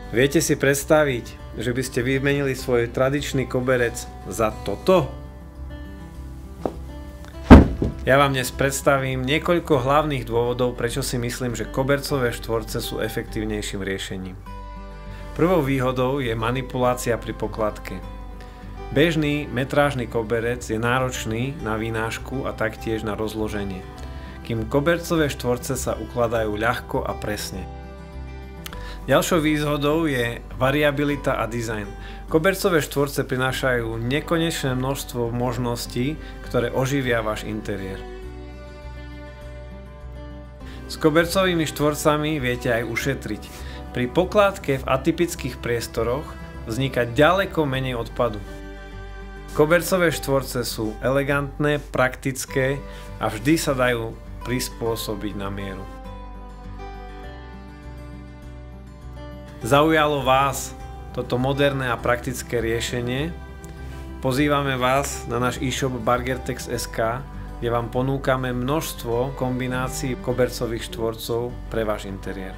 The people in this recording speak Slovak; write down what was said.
Viete si predstaviť, že by ste vymenili svoj tradičný koberec za toto? Ja vám dnes predstavím niekoľko hlavných dôvodov, prečo si myslím, že kobercové štvorce sú efektívnejším riešením. Prvou výhodou je manipulácia pri pokladke. Bežný metrážny koberec je náročný na vynášku a taktiež na rozloženie, kým kobercové štvorce sa ukladajú ľahko a presne. Ďalšou výhodou je variabilita a dizajn. Kobercové štvorce prinášajú nekonečné množstvo možností, ktoré oživia váš interiér. S kobercovými štvorcami viete aj ušetriť. Pri pokladke v atypických priestoroch vzniká ďaleko menej odpadu. Kobercové štvorce sú elegantné, praktické a vždy sa dajú prispôsobiť na mieru. Zaujalo vás toto moderné a praktické riešenie? Pozývame vás na náš e-shop Bargertex.sk, kde vám ponúkame množstvo kombinácií kobercových štvorcov pre váš interiér.